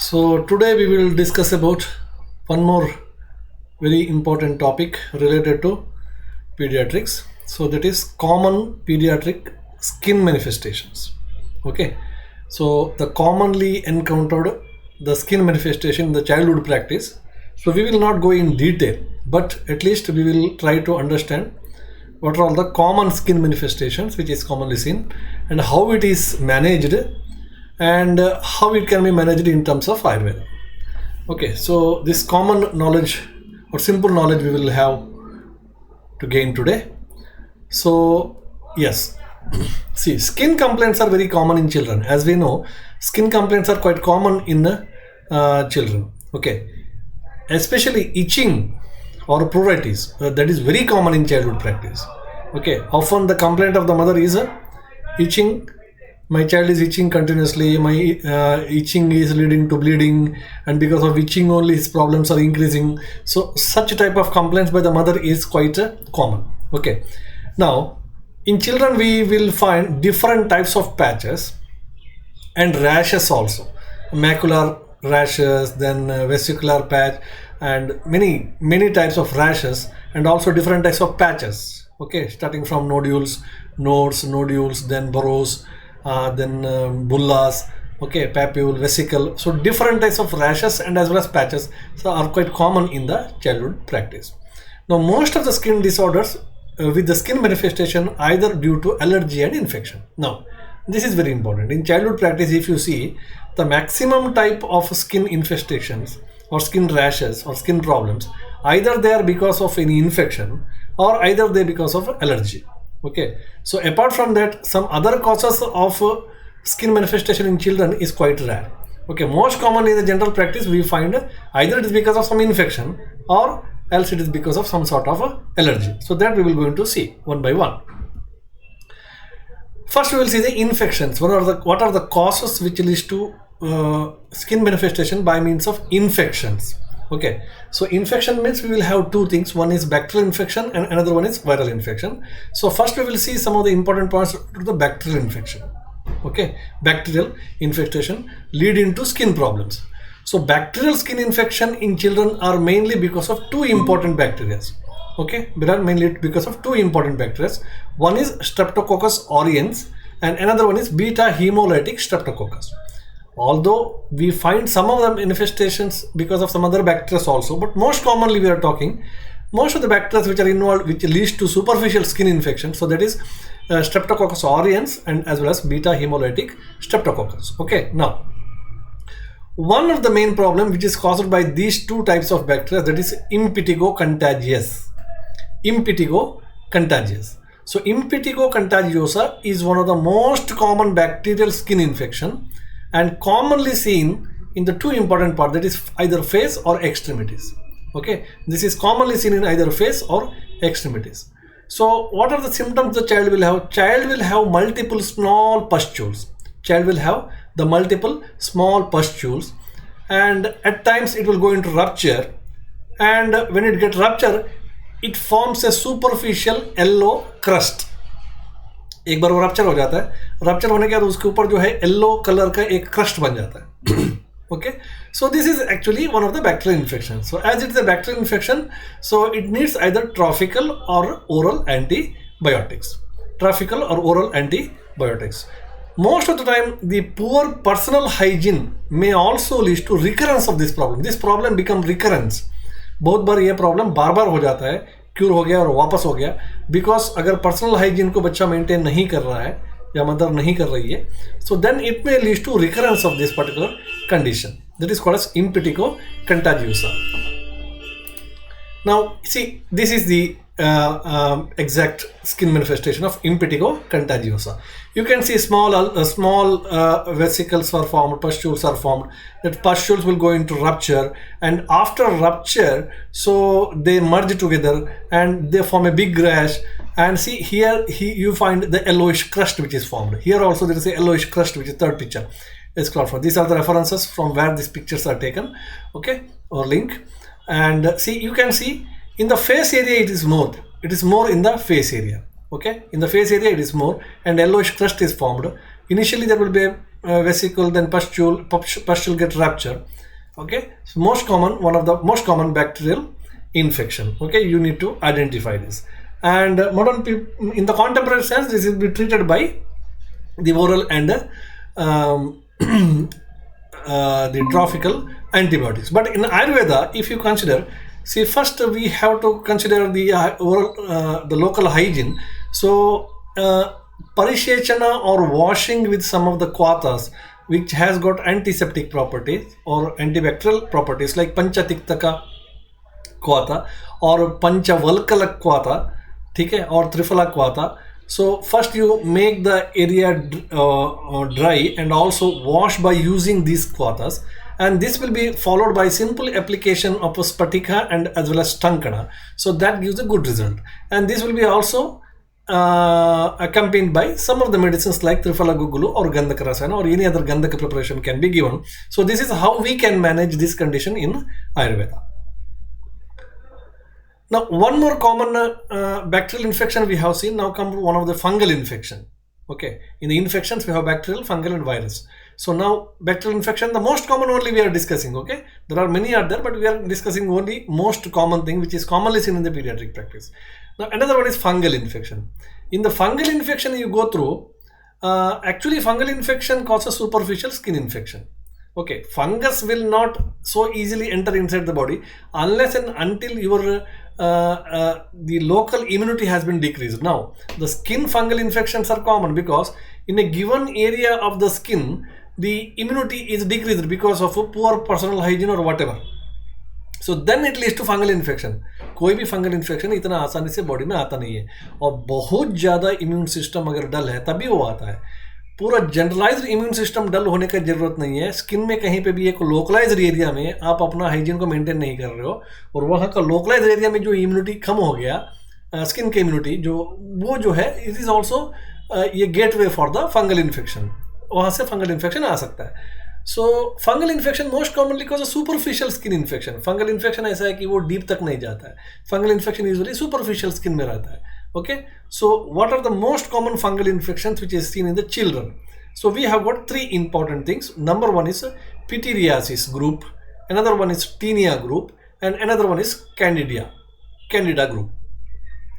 So today we will discuss about one more very important topic related to pediatrics. So that is common pediatric skin manifestations. Okay. So the commonly encountered the skin manifestation in the childhood practice. So we will not go in detail, but at least we will try to understand what are all the common skin manifestations which is commonly seen and how it is managed and how it can be managed in terms of Ayurveda. Okay, so this common knowledge or simple knowledge we will have to gain today. So, yes, see, skin complaints are very common in children. As we know, skin complaints are quite common in children. Okay, especially itching or pruritus, that is very common in childhood practice. Okay, often the complaint of the mother is itching. My child is itching continuously, my itching is leading to bleeding, and because of itching only his problems are increasing. So such type of complaints by the mother is quite common. Okay, now in children we will find different types of patches and rashes also, macular rashes, then vesicular patch, and many types of rashes, and also different types of patches. Okay, starting from nodules, nodules, then burrows, then bullas, okay, papule, vesicle. So different types of rashes and as well as patches are quite common in the childhood practice. Now most of the skin disorders with the skin manifestation either due to allergy and infection. Now this is very important. In childhood practice, if you see, the maximum type of skin infestations or skin rashes or skin problems, either they are because of any infection or either they because of allergy. Okay, so apart from that, some other causes of skin manifestation in children is quite rare. Okay, most commonly in the general practice we find either it is because of some infection or else it is because of some sort of allergy. So that we will going to see one by one. First we will see the infections. What are the causes which leads to skin manifestation by means of infections? Okay, so infection means we will have two things. One is bacterial infection and another one is viral infection. So first we will see some of the important points to the bacterial infection. Okay, bacterial infestation lead into skin problems. So bacterial skin infection in children are mainly because of two important bacteria. Okay, they are mainly because of two important bacteria. One is Streptococcus aureus and another one is beta hemolytic streptococcus. Although we find some of the manifestations because of some other bacteria also, but most commonly we are talking most of the bacteria which are involved, which leads to superficial skin infection. So that is Streptococcus aureus and as well as beta hemolytic streptococcus. Okay, now one of the main problem which is caused by these two types of bacteria, that is Impetigo contagious. Impetigo contagious. So Impetigo contagiosa is one of the most common bacterial skin infection and commonly seen in the two important parts, that is either face or extremities. Okay, this is commonly seen in either face or extremities. So what are the symptoms the child will have? Child will have multiple small pustules. Child will have the multiple small pustules, and at times it will go into rupture, and when it gets rupture it forms a superficial yellow crust. एक बार वो rupture हो जाता है, rupture होने के बाद उसके ऊपर जो है येलो कलर का एक क्रस्ट बन जाता है. Okay, so this is actually one of the bacterial infections. So as it is a bacterial infection, so it needs either topical or oral antibiotics. Topical or oral antibiotics. Most of the time the poor personal hygiene may also lead to recurrence of this problem. This problem become recurrence. बहुत बार ये problem बार बार हो जाता है, cure हो गया और वापस हो गया, बिकॉज अगर पर्सनल हाइजीन को बच्चा मेंटेन नहीं कर रहा है या मदर नहीं कर रही है, so then it may lead to recurrence of this particular condition, that is called as impetigo contagiosa. Now see, this is the exact skin manifestation of Impetigo contagiosa. You can see small vesicles are formed, pustules are formed. That pustules will go into rupture, and after rupture, so they merge together and they form a big rash. And see here, you find the yellowish crust which is formed. Here also there is a yellowish crust, which is third picture. It's called for. These are the references from where these pictures are taken. Okay, or link. And see, you can see in the face area it is more in the face area. Okay, in the face area it is more, and yellowish crust is formed. Initially there will be a vesicle, then pustule get rupture. Okay, so most common, one of the most common bacterial infection. Okay, you need to identify this. And modern people, in the contemporary sense, this will be treated by the oral and the trophical antibiotics. But in Ayurveda, if you consider, see, first we have to consider the oral, the local hygiene. So parishechana or washing with some of the kwatas which has got antiseptic properties or antibacterial properties, like panchatiktaka kwata or panchavalkala kwata, okay, or trifala kwata. So first you make the area dry and also wash by using these kwatas, and this will be followed by simple application of a spatika and as well as stankana. So that gives a good result, and this will be also accompanied by some of the medicines like Trifala Gugulu or Gandhaka Rasana or any other Gandhaka preparation can be given. So this is how we can manage this condition in Ayurveda. Now, one more common bacterial infection we have seen. Now come one of the fungal infection. Okay, in the infections we have bacterial, fungal and virus. So now bacterial infection, the most common only we are discussing. Okay, there are many are there, but we are discussing only most common thing which is commonly seen in the pediatric practice. Now another one is fungal infection. In the fungal infection you go through, actually fungal infection causes superficial skin infection. Okay, fungus will not so easily enter inside the body unless and until your the local immunity has been decreased. Now, the skin fungal infections are common because in a given area of the skin, the immunity is decreased because of a poor personal hygiene or whatever. So then it leads to fungal infection. कोई भी fungal infection इतना आसानी से body में आता नहीं है, और बहुत ज़्यादा इम्यून सिस्टम अगर डल है तभी वो आता है. पूरा जनरलाइज्ड इम्यून सिस्टम डल होने का जरूरत नहीं है. स्किन में कहीं पे भी एक लोकलाइज्ड एरिया में आप अपना हाइजीन को मेंटेन नहीं कर रहे हो, और वहाँ का लोकलाइज्ड एरिया में जो इम्यूनिटी कम हो गया, स्किन की इम्यूनिटी जो है, इट इज़ ऑल्सो ये gateway for the fungal infection. वहाँ से फंगल इन्फेक्शन आ सकता है. So fungal infection most commonly cause superficial skin infection. Fungal infection ऐसा है कि वो डीप तक नहीं जाता है. Fungal infection usually superficial skin में रहता है. Okay, so what are the most common fungal infections which is seen in the children? So we have got three important things. Number one is pityriasis group, another one is tinea group, and another one is candida group.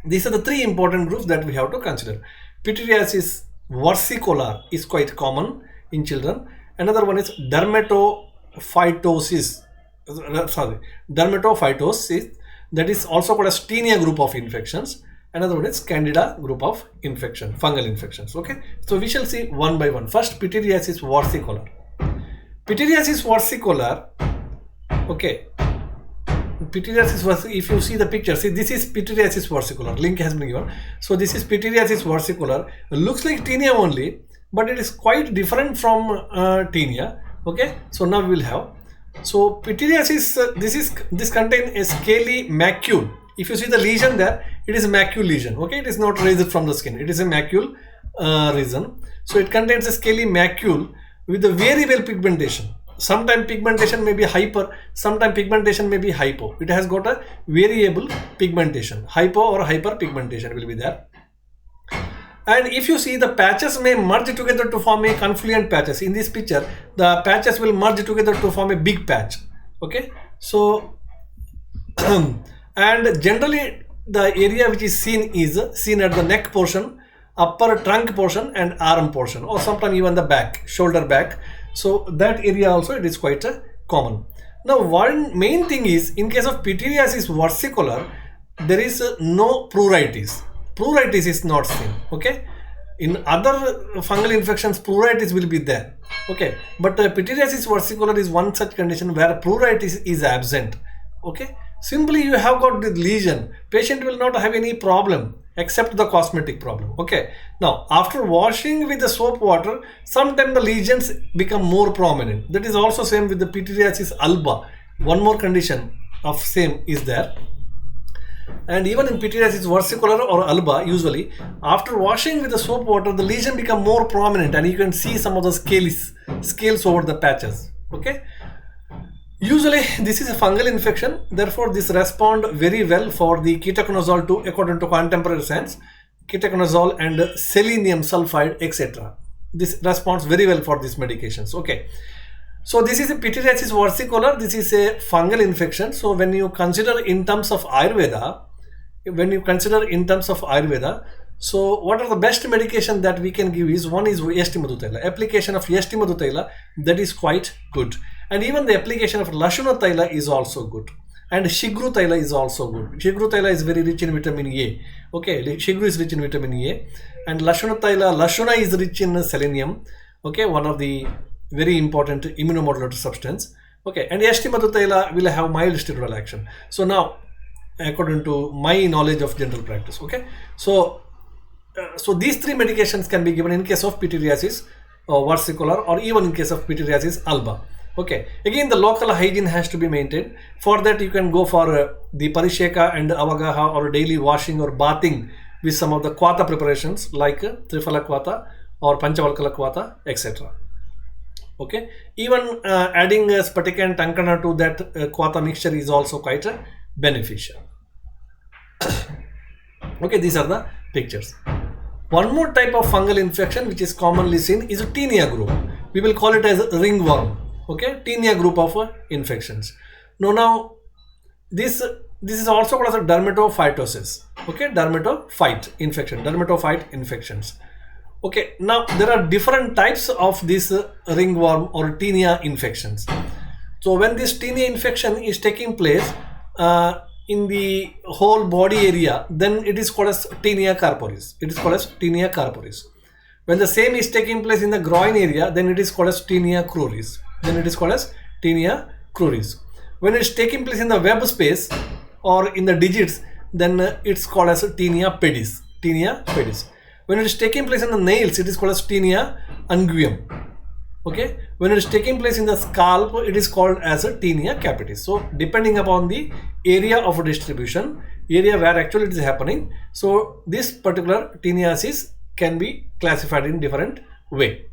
These are the three important groups that we have to consider. Pityriasis versicolor is quite common in children. Another one is dermatophytosis, that is also called as tinea group of infections. Another one is candida group of infection, fungal infections. Okay, so we shall see one by one. First, pityriasis versicolor. Pityriasis versicolor, okay, pityriasis versicolor, if you see the picture, see, this is pityriasis versicolor, link has been given. So this is pityriasis versicolor, looks like tinea only, but it is quite different from tinea. Okay, so now we will have, so pityriasis, this contains a scaly macule. If you see the lesion there, it is a macule lesion. Okay, it is not raised from the skin. It is a macule region. So it contains a scaly macule with a variable pigmentation. Sometimes pigmentation may be hyper, sometimes pigmentation may be hypo. It has got a variable pigmentation. Hypo or hyper pigmentation will be there. And if you see, the patches may merge together to form a confluent patches. In this picture, the patches will merge together to form a big patch. Okay, so and generally the area which is seen at the neck portion, upper trunk portion and arm portion, or sometimes even the back, shoulder back. So that area also it is quite common. Now one main thing is, in case of pityriasis versicolor, there is no pruritus. Pruritus is not seen. Okay, in other fungal infections pruritus will be there. Okay, but pityriasis versicolor is one such condition where pruritus is absent. Okay, simply you have got the lesion, patient will not have any problem except the cosmetic problem. Okay, now after washing with the soap water, sometimes the lesions become more prominent. That is also same with the pityriasis alba. One more condition of same is there. And even in pityriasis versicolor or alba, usually after washing with the soap water, the lesion become more prominent and you can see some of the scales over the patches. Okay, usually this is a fungal infection, therefore this respond very well for the ketoconazole too, according to contemporary science, ketoconazole and selenium sulfide, etc. this responds very well for these medications. Okay, so this is a pityriasis versicolor. This is a fungal infection. So when you consider in terms of Ayurveda, so what are the best medication that we can give is, one is Yashti Madhutaila. Application of Yashti Madhutaila, that is quite good. And even the application of Lashuna Taila is also good. And Shigru Taila is also good. Shigru Taila is very rich in vitamin A. Okay, Shigru is rich in vitamin A. And Lashuna Taila, Lashuna is rich in selenium. Okay, one of the very important immunomodulator substance. Okay, and Yashti Madhutaila will have mild steroidal action. So now, according to my knowledge of general practice, okay, so these three medications can be given in case of pityriasis versicolor, or even in case of pityriasis alba. Okay, again the local hygiene has to be maintained. For that you can go for the parisheka and avagaha, or daily washing or bathing with some of the kvata preparations like Trifala kvata or Panchavalkala kvata, etc. Okay, even adding spatika and tankana to that kvata mixture is also quite beneficial. Okay, these are the pictures. One more type of fungal infection which is commonly seen is a tinea group. We will call it as ringworm. Okay, tinea group of infections. Now this is also called as a dermatophytosis. Okay, dermatophyte infections. Okay, now there are different types of this ringworm or tinea infections. So when this tinea infection is taking place in the whole body area, then it is called as tinea corporis. When the same is taking place in the groin area, then it is called as tinea cruris. When it's taking place in the web space or in the digits, then it's called as tinea pedis. When it is taking place in the nails, it is called as tinea unguium. Okay, when it is taking place in the scalp, it is called as a tinea capitis. So depending upon the area of distribution, area where actually it is happening, so this particular tinniasis can be classified in different way.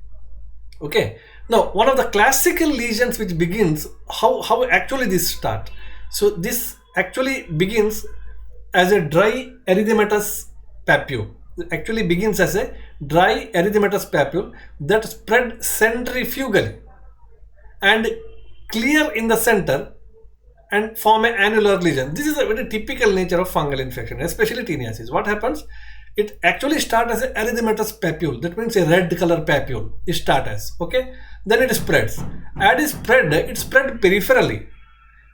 Okay, now one of the classical lesions which begins, how actually this start. So this actually begins as a dry erythematous papule. Actually begins as a dry erythematous papule that spread centrifugally and clear in the center and form an annular lesion. This is a very typical nature of fungal infection, especially tinniasis. What happens? It actually starts as a erythematous papule. That means a red color papule. It starts as, okay, then it spreads. As it spread peripherally.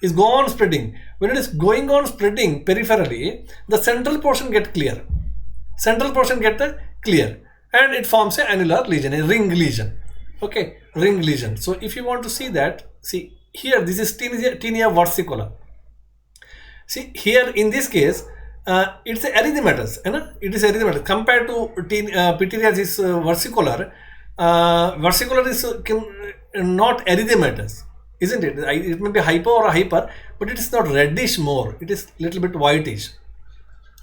Is go on spreading. When it is going on spreading peripherally, the central portion get clear. And it forms an annular lesion, a ring lesion. Okay, ring lesion. So if you want to see that, see here, this is tinea versicolor. See here in this case, it's erythematous. It is erythematous compared to pityriasis versicolor. Versicolor is not erythematous, isn't it? It may be hypo or hyper, but it is not reddish more. It is little bit whitish.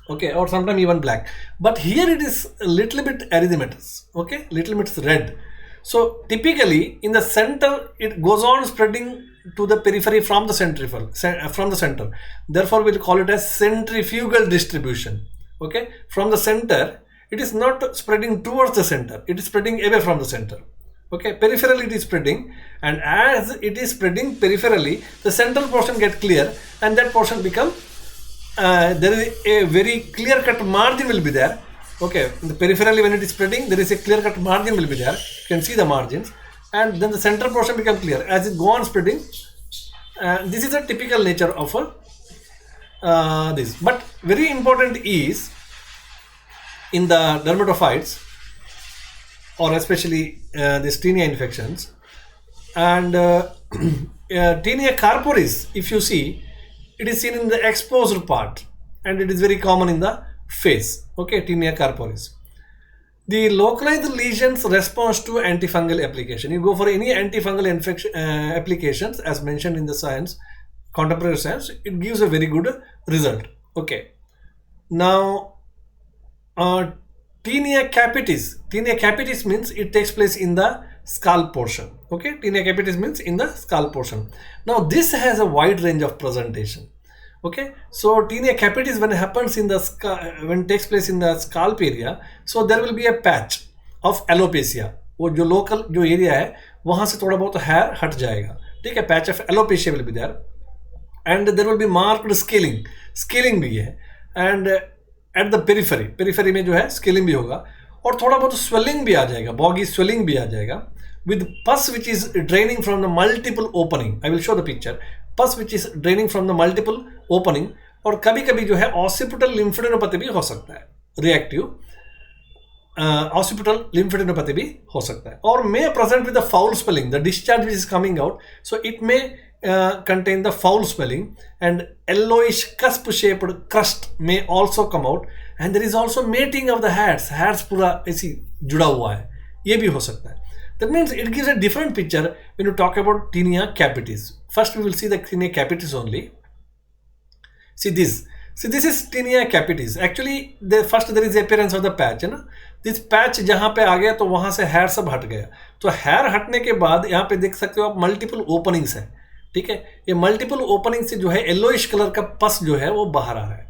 Okay, or sometimes even black. But here it is a little bit erythematous. Okay, little bit red. So typically in the center, it goes on spreading to the periphery from the center. Therefore, we'll call it as centrifugal distribution. Okay, from the center, it is not spreading towards the center. It is spreading away from the center. Okay, peripherally it is spreading, and as it is spreading peripherally, the central portion get clear, and that portion become there is a very clear-cut margin will be there. Okay, peripherally when it is spreading, there is a clear-cut margin will be there. You can see the margins, and then the central portion become clear as it go on spreading. This is a typical nature of this. But very important is in the dermatophytes, or especially these tinea infections, and tinea corporis, if you see, it is seen in the exposed part, and it is very common in the face. Okay, tinea corporis. The localized lesions response to antifungal application. You go for any antifungal infection applications, as mentioned in the science, contemporary science, it gives a very good result. Okay. Now, tinea capitis. Tinea capitis means it takes place in the scalp portion. Okay, tinea capitis means in the scalp portion. Now this has a wide range of presentation. Okay, so tinea capitis when it happens in the when it takes place in the scalp area, so there will be a patch of alopecia. वो जो local जो area है वहां से थोड़ा बहुत hair हट जाएगा, ठीक है. Patch of alopecia will be there and there will be marked scaling भी है. एंड एट द पेरिफेरी में जो है स्केलिंग भी होगा और थोड़ा बहुत स्वेलिंग भी आ जाएगा, बॉगी स्वेलिंग भी आ जाएगा with pus which is draining from the multiple opening. I will show the picture. Pus which is draining from the multiple opening. और कभी कभी जो है ऑसिपिटल लिम्फेडेनोपैथी भी हो सकता है, रिएक्टिव ऑसिपिटल लिम्फेडेनोपैथी भी हो सकता है. और may present with the foul smelling, the discharge which is coming out, so it may contain the foul smelling and yellowish cusp shaped crust may also come out and there is also mating of the hairs पूरा ऐसी जुड़ा हुआ है, ये भी हो सकता है. That means it gives a different picture when you talk about tinea capitis. First we will see the tinea capitis only. See this is tinea capitis. Actually first there is the appearance of the patch है ना. This patch जहाँ पे आ गया तो वहाँ से hair सब हट गया, तो hair हटने के बाद यहाँ पे देख सकते हो आप multiple openings है, ठीक है. ये मल्टीपल ओपनिंग से जो है येलोइश कलर का पस जो है वो बाहर आ रहा है.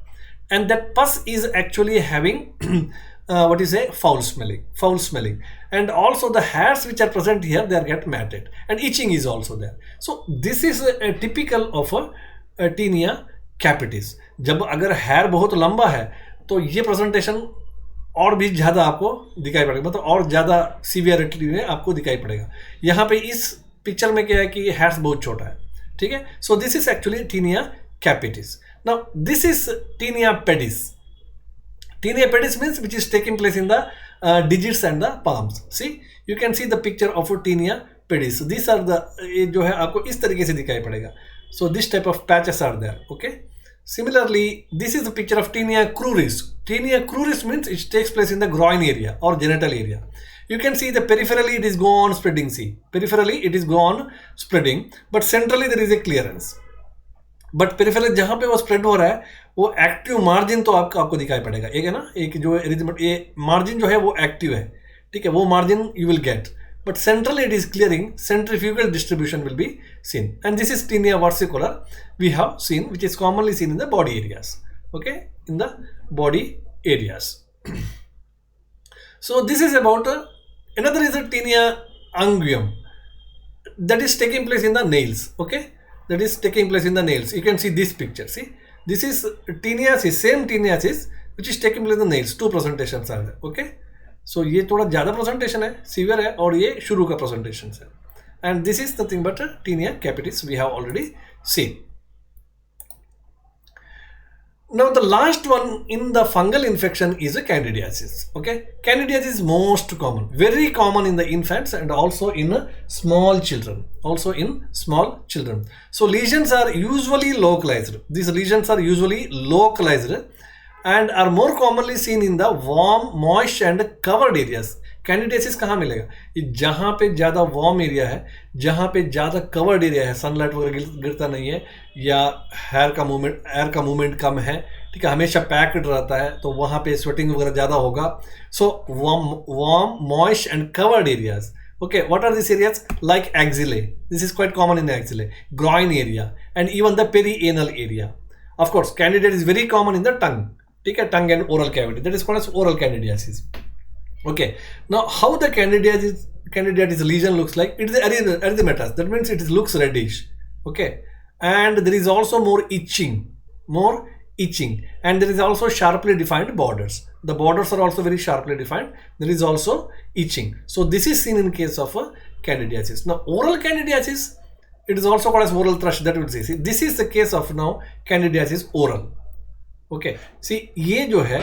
And that pus is actually having what is a foul smelling and also the hairs which are present here they are get matted and itching is also there. So this is typical of a tinea capitis. जब अगर hair बहुत लंबा है तो ये presentation और भी ज़्यादा आपको दिखाई पड़ेगा, मतलब और ज़्यादा सीवियरिटी में आपको दिखाई पड़ेगा. यहाँ पे इस पिक्चर में क्या है कि हेयर्स बहुत छोटा है, ठीक है. So this is actually tinea capitis. Now this is tinea pedis. Tinea pedis means which is taking place in the digits and the palms. See you can see the picture of tinea pedis. This are the, ये जो है आपको इस तरीके से दिखाई पड़ेगा. So this type of patches are there, okay. Similarly, this is the picture of tinea cruris. Tinea cruris means it takes place in the groin area or genital area. You can see the peripherally it is go on spreading. See, peripherally it is go on spreading, but centrally there is a clearance. But peripherally जहाँ पे वो spread हो रहा है वो active margin तो आपको दिखाई पड़ेगा. एक है ना, एक जो ये margin जो है वो active है, ठीक है, वो margin you will get. But centrally it is clearing, centrifugal distribution will be seen. And this is tinea versicolor we have seen, which is commonly seen in the body areas, okay, in the body areas. So this is about another is a tinea unguium that is taking place in the nails, okay, that is taking place in the nails. You can see this picture. See, this is teniasis, same teniasis which is taking place in the nails. Two presentations are there, okay. सो ये थोड़ा ज़्यादा presentation है, severe है, और ये शुरू का presentation है. And this is nothing but tinea capitis we have already seen. Now the last one in the fungal infection is a candidiasis. Okay, candidiasis is most common, very common in the infants and also in small children. So lesions are usually localized. These lesions are usually localized and are more commonly seen in the warm, moist and covered areas. Candidiasis कहाँ मिलेगा? ये जहाँ पे ज़्यादा warm area है, जहाँ पे ज़्यादा कवर्ड एरिया है, सनलाइट वगैरह गिरता नहीं है, या एयर का मूवमेंट कम है, ठीक है, हमेशा पैक्ड रहता है, तो वहाँ पे स्वेटिंग वगैरह ज़्यादा होगा. So warm, moist and covered areas. Okay, what are these areas? Like axillae. This is quite common in the axillae, groin area, and even the perianal area. Of course, candidiasis is very common in the tongue. ठीक है, tongue and oral cavity. That is called as oral candidiasis. Okay. Now, how the candidiasis lesion looks like? It is erythematous. That means it looks reddish. Okay. And there is also more itching, and there is also sharply defined borders. The borders are also very sharply defined. There is also itching. So this is seen in case of candidiasis. Now, oral candidiasis, it is also called as oral thrush. That will see. This is the case of now candidiasis oral. Okay, see ये जो है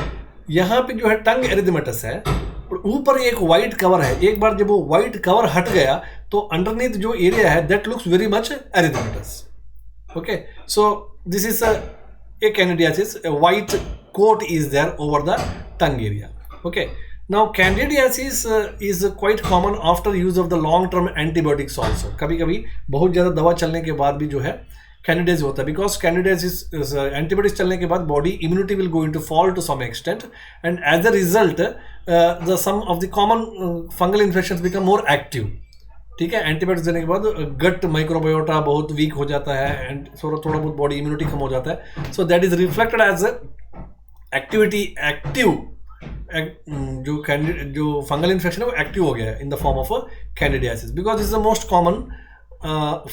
यहाँ पे जो है टंग erythematous है, ऊपर एक वाइट कवर है. एक बार जब वो वाइट कवर हट गया तो अंडरनीथ जो एरिया है that looks very much erythematous. Okay, so this is a candidiasis. A white coat is there over the tongue area. Okay, now candidiasis is quite common after use of the long term antibiotics also. कभी कभी बहुत ज़्यादा दवा चलने के बाद भी जो है कैंडिडियासिस होता है, बिकॉज कैंडिडियासिस एंटीबायोटिक्स चलने के बाद body immunity will going to fall to some extent and as a result the some of the common fungal infections become more active. ठीक है, एंटीबायोटिक्स देने के बाद गट माइक्रोबायोटा बहुत वीक हो जाता है एंड थोड़ा बहुत बॉडी इम्यूनिटी कम हो जाता है. So that is reflected as active जो फंगल इन्फेक्शन है वो एक्टिव हो गया है in the form of candidiasis, because is the most common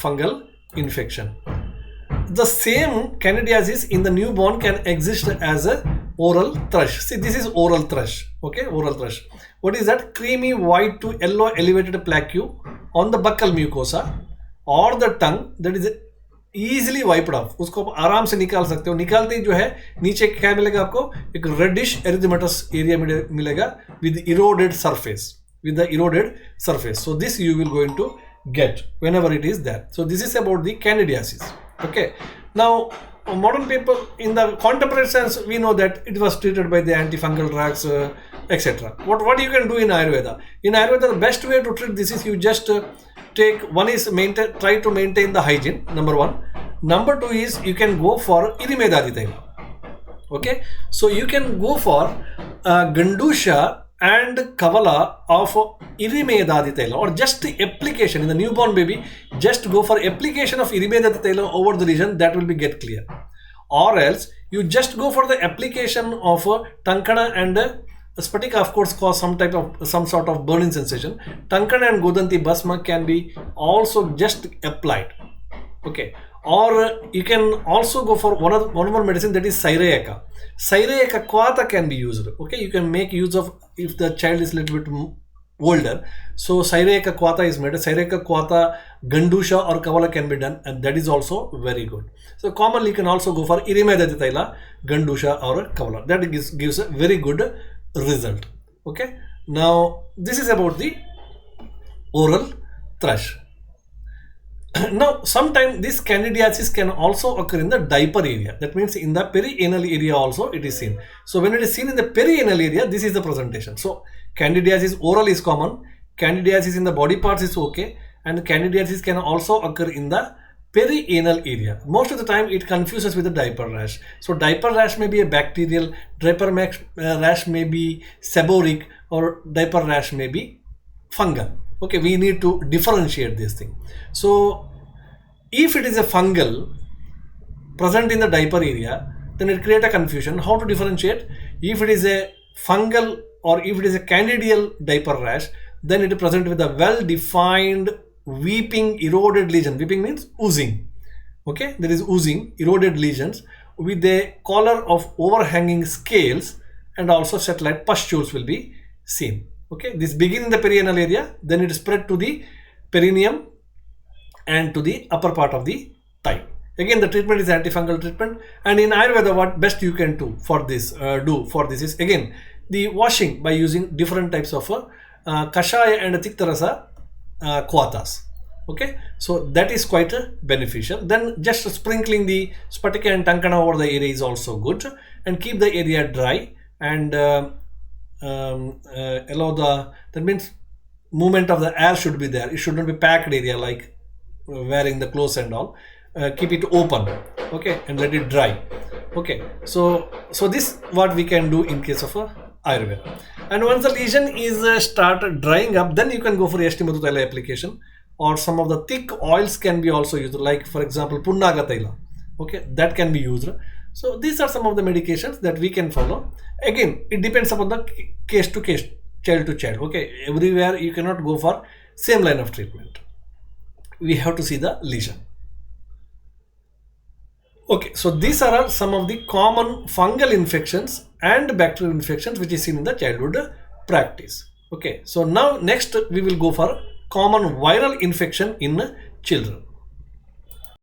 fungal infection. The same candidiasis in the newborn can exist as a oral thrush. See, this is oral thrush. Okay, oral thrush. What is that? Creamy white to yellow elevated plaque on the buccal mucosa or the tongue that is easily wiped off. उसको आप आराम से निकाल सकते हो. निकालते ही जो है नीचे क्या मिलेगा आपको? एक reddish erythematous area मिलेगा with eroded surface. With the eroded surface. So this you will going to get whenever it is there. So this is about the candidiasis. Okay, now modern people in the contemporary sense, we know that it was treated by the antifungal drugs, etc. What you can do in Ayurveda? In Ayurveda, the best way to treat this is you just take, one is try to maintain the hygiene, number one. Number two is you can go for Irimedadi Taila. Okay, so you can go for Gandusha and Kavala of Irimedadi Taila, or just application in the newborn baby, just go for application of Irimedadi Taila over the lesion, that will be get clear. Or else you just go for the application of Tankana and Spatika, of course, cause some sort of burning sensation. Tankana and Godanti Basma can be also just applied. Okay, or you can also go for one more medicine, that is Saireyaka. Saireyaka Kwata can be used. Okay, you can make use of if the child is a little bit older. So Saireyaka Kwata is made. Saireyaka Kwata, Gandusha or Kavala can be done, and that is also very good. So commonly you can also go for Irimedadi Taila, Gandusha or Kavala. That gives a very good result. Okay, now this is about the oral thrush. Now, sometimes this candidiasis can also occur in the diaper area. That means in the perianal area also it is seen. So when it is seen in the perianal area, this is the presentation. So candidiasis oral is common. Candidiasis in the body parts is okay. And candidiasis can also occur in the perianal area. Most of the time it confuses with the diaper rash. So diaper rash may be a bacterial, diaper rash may be seborrheic, or diaper rash may be fungal. Okay, we need to differentiate this thing. So if it is a fungal present in the diaper area, then it creates a confusion. How to differentiate? If it is a fungal or if it is a candidial diaper rash, then it is present with a well-defined weeping eroded lesion. Weeping means oozing. Okay, there is oozing, eroded lesions with a collar of overhanging scales, and also satellite pustules will be seen. Okay, this begins in the perianal area, then it spread to the perineum and to the upper part of the thigh. Again, the treatment is antifungal treatment, and in Ayurveda, what best you can do for this is again the washing by using different types of kashaya and tiktarasa kwatas. Okay, so that is quite beneficial. Then just sprinkling the spatika and tankana over the area is also good, and keep the area dry, and allow that means movement of the air should be there. It should not be packed area like wearing the clothes and all. Keep it open, okay, and let it dry. Okay, so this what we can do in case of Ayurveda. And once the lesion is start drying up, then you can go for Yashtimadu Taila application, or some of the thick oils can be also used, like for example Punnaga Taila. Okay, that can be used. So these are some of the medications that we can follow. Again, it depends upon the case to case, child to child. Okay, everywhere you cannot go for same line of treatment. We have to see the lesion. Okay, so these are some of the common fungal infections and bacterial infections which is seen in the childhood practice. Okay, so now next we will go for common viral infection in children.